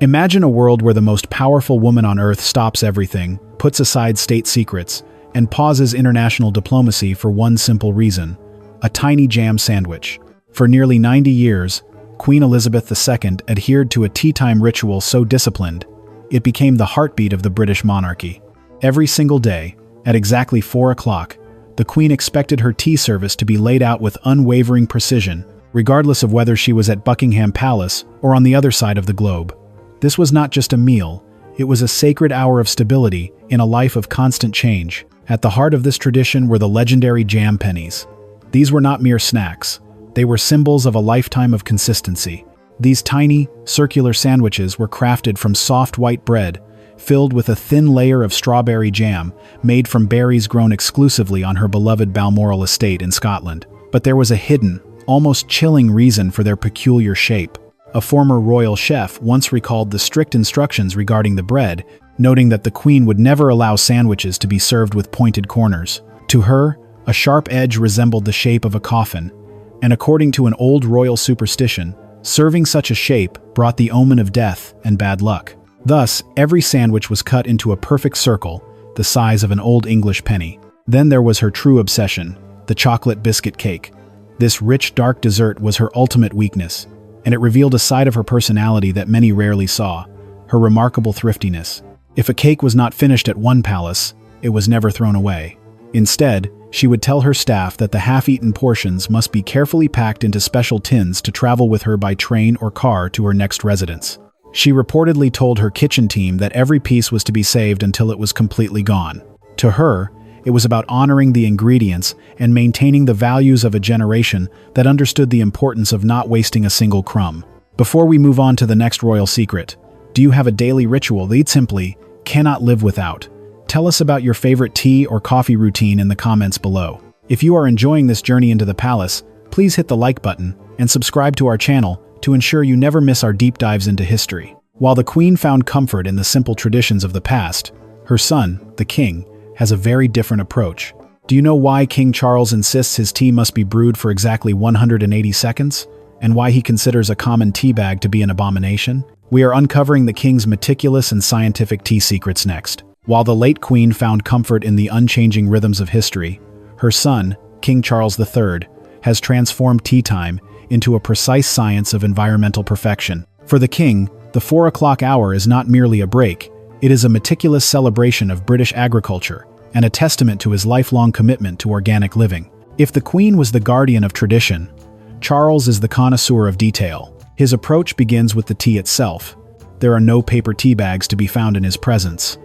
Imagine a world where the most powerful woman on earth stops everything, puts aside state secrets, and pauses international diplomacy for one simple reason: a tiny jam sandwich. For nearly 90 years, Queen Elizabeth II adhered to a tea-time ritual so disciplined, it became the heartbeat of the British monarchy. Every single day, at exactly 4 o'clock, the Queen expected her tea service to be laid out with unwavering precision, regardless of whether she was at Buckingham Palace or on the other side of the globe. This was not just a meal, it was a sacred hour of stability in a life of constant change. At the heart of this tradition were the legendary jam pennies. These were not mere snacks. They were symbols of a lifetime of consistency. These tiny, circular sandwiches were crafted from soft white bread, filled with a thin layer of strawberry jam, made from berries grown exclusively on her beloved Balmoral estate in Scotland. But there was a hidden, almost chilling reason for their peculiar shape. A former royal chef once recalled the strict instructions regarding the bread, noting that the Queen would never allow sandwiches to be served with pointed corners. To her, a sharp edge resembled the shape of a coffin, and according to an old royal superstition, serving such a shape brought the omen of death and bad luck. Thus, every sandwich was cut into a perfect circle, the size of an old English penny. Then there was her true obsession, the chocolate biscuit cake. This rich, dark dessert was her ultimate weakness, and it revealed a side of her personality that many rarely saw: her remarkable thriftiness. If a cake was not finished at one palace, it was never thrown away. Instead, she would tell her staff that the half-eaten portions must be carefully packed into special tins to travel with her by train or car to her next residence. She reportedly told her kitchen team that every piece was to be saved until it was completely gone. To her, it was about honoring the ingredients and maintaining the values of a generation that understood the importance of not wasting a single crumb. Before we move on to the next royal secret, do you have a daily ritual that you simply cannot live without? Tell us about your favorite tea or coffee routine in the comments below. If you are enjoying this journey into the palace, please hit the like button and subscribe to our channel to ensure you never miss our deep dives into history. While the Queen found comfort in the simple traditions of the past, her son, the King, has a very different approach. Do you know why King Charles insists his tea must be brewed for exactly 180 seconds? And why he considers a common tea bag to be an abomination? We are uncovering the King's meticulous and scientific tea secrets next. While the late Queen found comfort in the unchanging rhythms of history, her son, King Charles III, has transformed tea time into a precise science of environmental perfection. For the King, the 4 o'clock hour is not merely a break, it is a meticulous celebration of British agriculture and a testament to his lifelong commitment to organic living. If the Queen was the guardian of tradition, Charles is the connoisseur of detail. His approach begins with the tea itself. There are no paper tea bags to be found in his presence.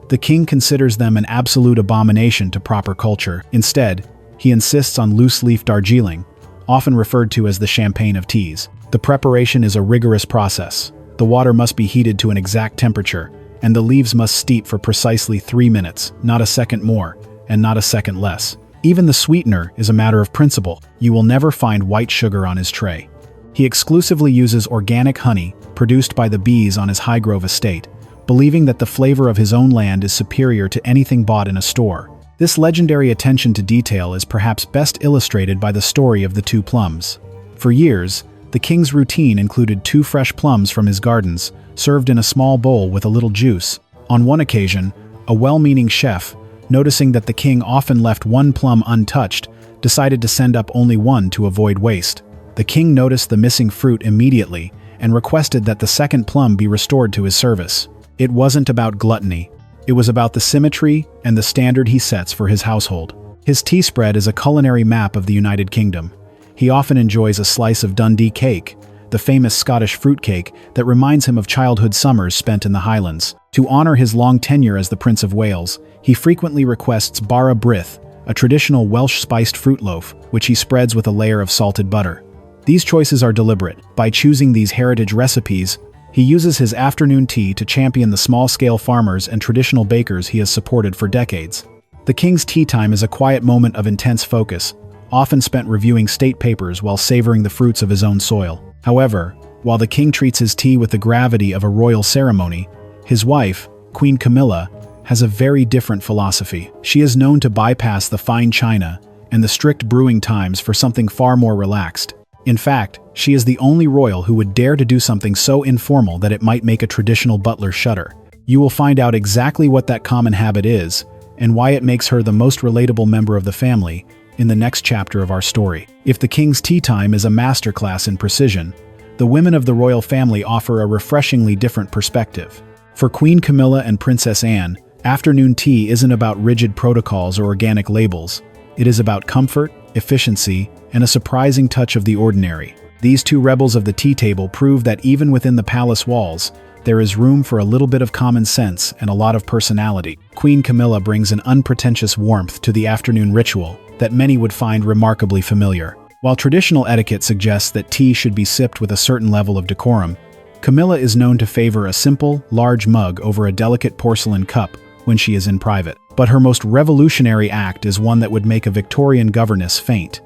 The King considers them an absolute abomination to proper culture. Instead, he insists on loose-leaf Darjeeling, often referred to as the champagne of teas. The preparation is a rigorous process. The water must be heated to an exact temperature, and the leaves must steep for precisely 3 minutes, not a second more, and not a second less. Even the sweetener is a matter of principle. You will never find white sugar on his tray. He exclusively uses organic honey produced by the bees on his Highgrove estate, believing that the flavor of his own land is superior to anything bought in a store. This legendary attention to detail is perhaps best illustrated by the story of the 2 plums. For years, the King's routine included 2 fresh plums from his gardens, served in a small bowl with a little juice. On one occasion, a well-meaning chef, noticing that the King often left 1 plum untouched, decided to send up only 1 to avoid waste. The King noticed the missing fruit immediately and requested that the second plum be restored to his service. It wasn't about gluttony. It was about the symmetry and the standard he sets for his household. His tea spread is a culinary map of the United Kingdom. He often enjoys a slice of Dundee cake, the famous Scottish fruit cake that reminds him of childhood summers spent in the Highlands. To honor his long tenure as the Prince of Wales, he frequently requests bara brith, a traditional Welsh-spiced fruit loaf, which he spreads with a layer of salted butter. These choices are deliberate. By choosing these heritage recipes, he uses his afternoon tea to champion the small-scale farmers and traditional bakers he has supported for decades. The King's tea time is a quiet moment of intense focus, often spent reviewing state papers while savoring the fruits of his own soil. However, while the King treats his tea with the gravity of a royal ceremony, his wife, Queen Camilla, has a very different philosophy. She is known to bypass the fine china and the strict brewing times for something far more relaxed: In fact, she is the only royal who would dare to do something so informal that it might make a traditional butler shudder. You will find out exactly what that common habit is, and why it makes her the most relatable member of the family, in the next chapter of our story. If the king's tea time is a masterclass in precision, the women of the royal family offer a refreshingly different perspective. For Queen Camilla and Princess Anne, afternoon tea isn't about rigid protocols or organic labels. It is about comfort, efficiency, and a surprising touch of the ordinary. These two rebels of the tea table prove that even within the palace walls, there is room for a little bit of common sense and a lot of personality. Queen Camilla brings an unpretentious warmth to the afternoon ritual that many would find remarkably familiar. While traditional etiquette suggests that tea should be sipped with a certain level of decorum, Camilla is known to favor a simple, large mug over a delicate porcelain cup when she is in private. But her most revolutionary act is one that would make a Victorian governess faint.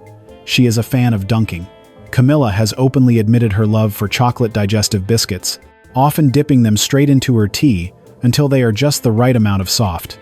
She is a fan of dunking. Camilla has openly admitted her love for chocolate digestive biscuits, often dipping them straight into her tea until they are just the right amount of soft.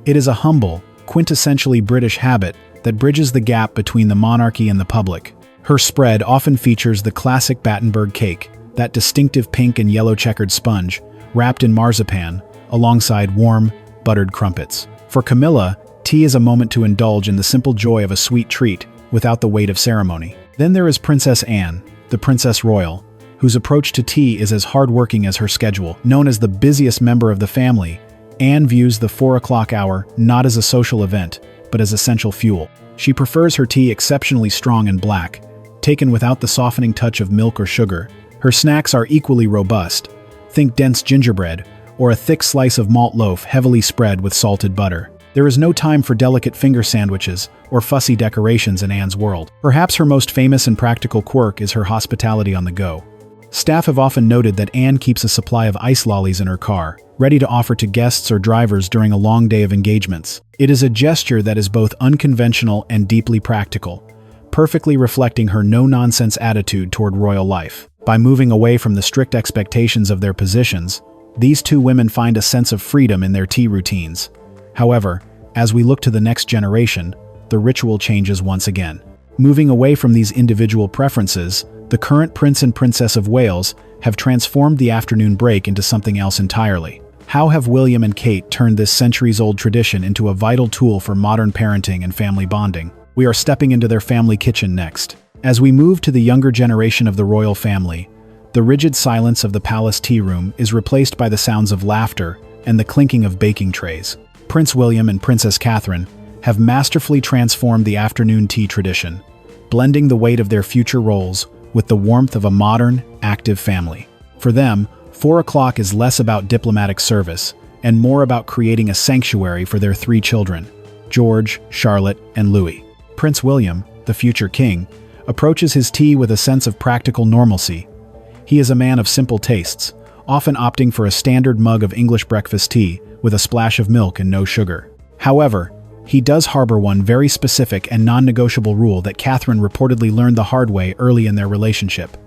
It is a humble, quintessentially British habit that bridges the gap between the monarchy and the public. Her spread often features the classic Battenberg cake, that distinctive pink and yellow checkered sponge, wrapped in marzipan, alongside warm, buttered crumpets. For Camilla, tea is a moment to indulge in the simple joy of a sweet treat without the weight of ceremony. Then there is Princess Anne, the Princess Royal, whose approach to tea is as hardworking as her schedule. Known as the busiest member of the family, Anne views the 4 o'clock hour not as a social event, but as essential fuel. She prefers her tea exceptionally strong and black, taken without the softening touch of milk or sugar. Her snacks are equally robust. Think dense gingerbread, or a thick slice of malt loaf heavily spread with salted butter. There is no time for delicate finger sandwiches or fussy decorations in Anne's world. Perhaps her most famous and practical quirk is her hospitality on the go. Staff have often noted that Anne keeps a supply of ice lollies in her car, ready to offer to guests or drivers during a long day of engagements. It is a gesture that is both unconventional and deeply practical, perfectly reflecting her no-nonsense attitude toward royal life. By moving away from the strict expectations of their positions, these two women find a sense of freedom in their tea routines. However, as we look to the next generation, the ritual changes once again. Moving away from these individual preferences, the current Prince and Princess of Wales have transformed the afternoon break into something else entirely. How have William and Kate turned this centuries-old tradition into a vital tool for modern parenting and family bonding? We are stepping into their family kitchen next. As we move to the younger generation of the royal family, the rigid silence of the palace tea room is replaced by the sounds of laughter and the clinking of baking trays. Prince William and Princess Catherine have masterfully transformed the afternoon tea tradition, blending the weight of their future roles with the warmth of a modern, active family. For them, 4 o'clock is less about diplomatic service and more about creating a sanctuary for their 3 children, George, Charlotte, and Louis. Prince William, the future king, approaches his tea with a sense of practical normalcy. He is a man of simple tastes, often opting for a standard mug of English breakfast tea with a splash of milk and no sugar. However, he does harbor one very specific and non-negotiable rule that Catherine reportedly learned the hard way early in their relationship: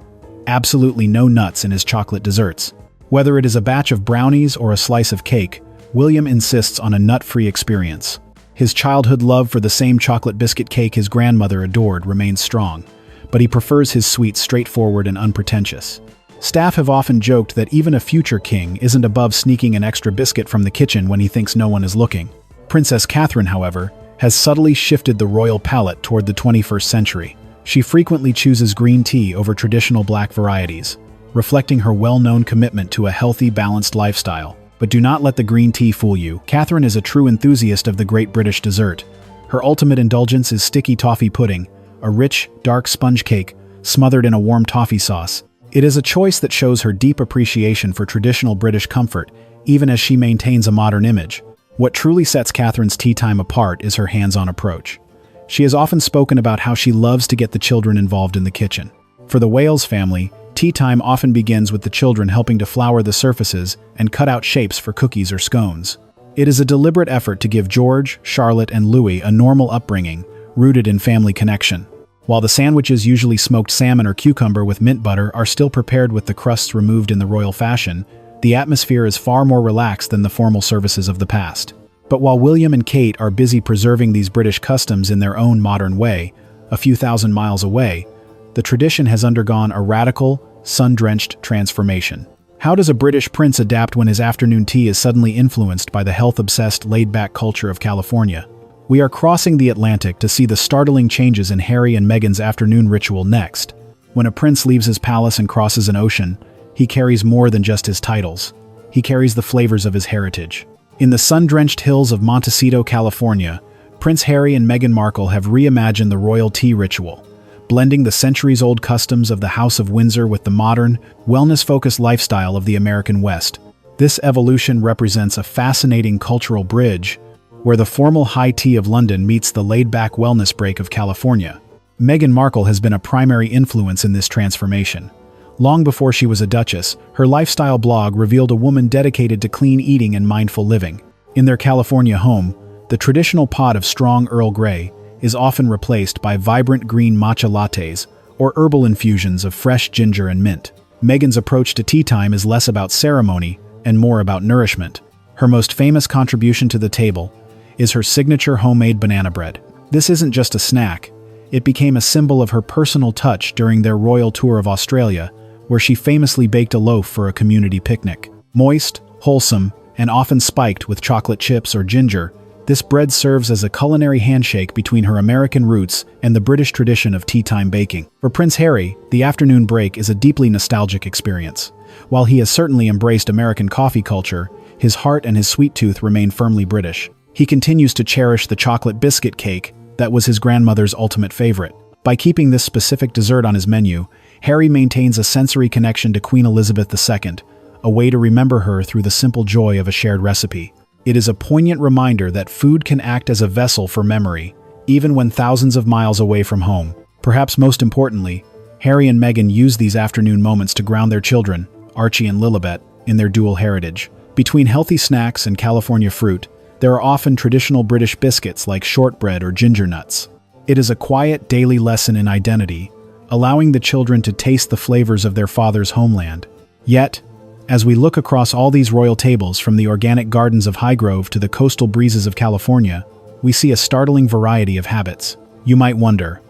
absolutely no nuts in his chocolate desserts. Whether it is a batch of brownies or a slice of cake, William insists on a nut-free experience. His childhood love for the same chocolate biscuit cake his grandmother adored remains strong, but he prefers his sweets straightforward and unpretentious. Staff have often joked that even a future king isn't above sneaking an extra biscuit from the kitchen when he thinks no one is looking. Princess Catherine, however, has subtly shifted the royal palate toward the 21st century. She frequently chooses green tea over traditional black varieties, reflecting her well-known commitment to a healthy, balanced lifestyle. But do not let the green tea fool you. Catherine is a true enthusiast of the great British dessert. Her ultimate indulgence is sticky toffee pudding, a rich, dark sponge cake smothered in a warm toffee sauce. It is a choice that shows her deep appreciation for traditional British comfort, even as she maintains a modern image. What truly sets Catherine's tea time apart is her hands-on approach. She has often spoken about how she loves to get the children involved in the kitchen. For the Wales family, tea time often begins with the children helping to flour the surfaces and cut out shapes for cookies or scones. It is a deliberate effort to give George, Charlotte, and Louis a normal upbringing, rooted in family connection. While the sandwiches, usually smoked salmon or cucumber with mint butter, are still prepared with the crusts removed in the royal fashion, the atmosphere is far more relaxed than the formal services of the past. But while William and Kate are busy preserving these British customs in their own modern way, a few thousand miles away, the tradition has undergone a radical, sun-drenched transformation. How does a British prince adapt when his afternoon tea is suddenly influenced by the health-obsessed, laid-back culture of California? We are crossing the Atlantic to see the startling changes in Harry and Meghan's afternoon ritual next. When a prince leaves his palace and crosses an ocean, he carries more than just his titles. He carries the flavors of his heritage. In the sun-drenched hills of Montecito, California, Prince Harry and Meghan Markle have reimagined the royal tea ritual, blending the centuries-old customs of the House of Windsor with the modern, wellness-focused lifestyle of the American West. This evolution represents a fascinating cultural bridge, where the formal high tea of London meets the laid-back wellness break of California. Meghan Markle has been a primary influence in this transformation. Long before she was a duchess, her lifestyle blog revealed a woman dedicated to clean eating and mindful living. In their California home, the traditional pot of strong Earl Grey is often replaced by vibrant green matcha lattes or herbal infusions of fresh ginger and mint. Meghan's approach to tea time is less about ceremony and more about nourishment. Her most famous contribution to the table is her signature homemade banana bread. This isn't just a snack. It became a symbol of her personal touch during their royal tour of Australia, where she famously baked a loaf for a community picnic. Moist, wholesome, and often spiked with chocolate chips or ginger, this bread serves as a culinary handshake between her American roots and the British tradition of tea time baking. For Prince Harry, the afternoon break is a deeply nostalgic experience. While he has certainly embraced American coffee culture, his heart and his sweet tooth remain firmly British. He continues to cherish the chocolate biscuit cake that was his grandmother's ultimate favorite. By keeping this specific dessert on his menu, Harry maintains a sensory connection to Queen Elizabeth II, a way to remember her through the simple joy of a shared recipe. It is a poignant reminder that food can act as a vessel for memory, even when thousands of miles away from home. Perhaps most importantly, Harry and Meghan use these afternoon moments to ground their children, Archie and Lilibet, in their dual heritage. Between healthy snacks and California fruit, there are often traditional British biscuits like shortbread or ginger nuts. It is a quiet daily lesson in identity, allowing the children to taste the flavors of their father's homeland. Yet, as we look across all these royal tables, from the organic gardens of Highgrove to the coastal breezes of California, we see a startling variety of habits. You might wonder,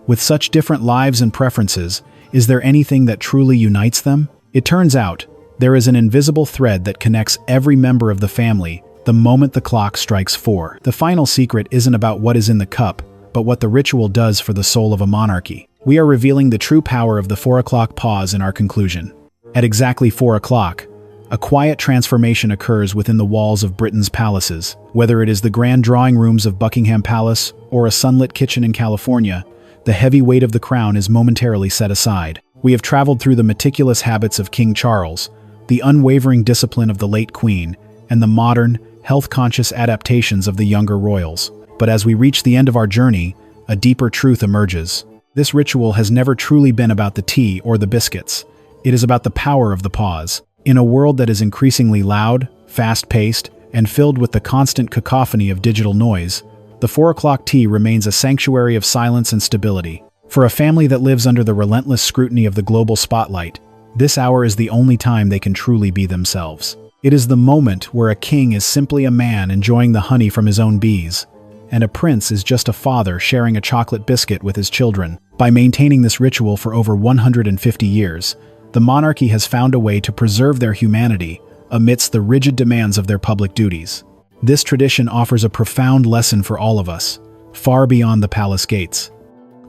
with such different lives and preferences, is there anything that truly unites them? It turns out, there is an invisible thread that connects every member of the family the moment the clock strikes 4. The final secret isn't about what is in the cup, but what the ritual does for the soul of a monarchy. We are revealing the true power of the 4 o'clock pause in our conclusion. At exactly 4 o'clock, a quiet transformation occurs within the walls of Britain's palaces. Whether it is the grand drawing rooms of Buckingham Palace or a sunlit kitchen in California, the heavy weight of the crown is momentarily set aside. We have traveled through the meticulous habits of King Charles, the unwavering discipline of the late Queen, and the modern, health-conscious adaptations of the younger royals. But as we reach the end of our journey, a deeper truth emerges. This ritual has never truly been about the tea or the biscuits. It is about the power of the pause. In a world that is increasingly loud, fast-paced, and filled with the constant cacophony of digital noise, the 4 o'clock tea remains a sanctuary of silence and stability. For a family that lives under the relentless scrutiny of the global spotlight, this hour is the only time they can truly be themselves. It is the moment where a king is simply a man enjoying the honey from his own bees, and a prince is just a father sharing a chocolate biscuit with his children. By maintaining this ritual for over 150 years, the monarchy has found a way to preserve their humanity amidst the rigid demands of their public duties. This tradition offers a profound lesson for all of us, far beyond the palace gates.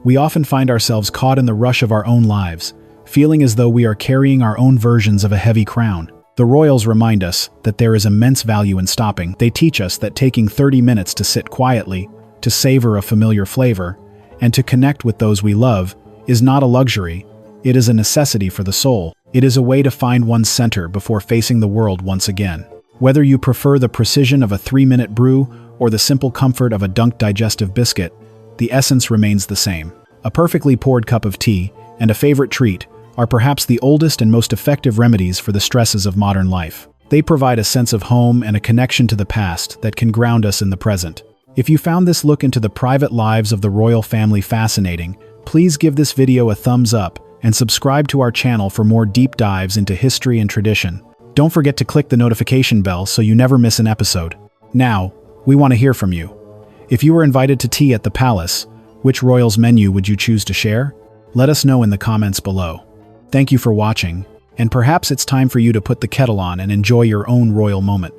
We often find ourselves caught in the rush of our own lives, feeling as though we are carrying our own versions of a heavy crown. The royals remind us that there is immense value in stopping. They teach us that taking 30 minutes to sit quietly, to savor a familiar flavor, and to connect with those we love is not a luxury, it is a necessity for the soul. It is a way to find one's center before facing the world once again. Whether you prefer the precision of a 3-minute brew or the simple comfort of a dunked digestive biscuit, the essence remains the same. A perfectly poured cup of tea and a favorite treat are perhaps the oldest and most effective remedies for the stresses of modern life. They provide a sense of home and a connection to the past that can ground us in the present. If you found this look into the private lives of the royal family fascinating, please give this video a thumbs up and subscribe to our channel for more deep dives into history and tradition. Don't forget to click the notification bell so you never miss an episode. Now, we want to hear from you. If you were invited to tea at the palace, which royal's menu would you choose to share? Let us know in the comments below. Thank you for watching, and perhaps it's time for you to put the kettle on and enjoy your own royal moment.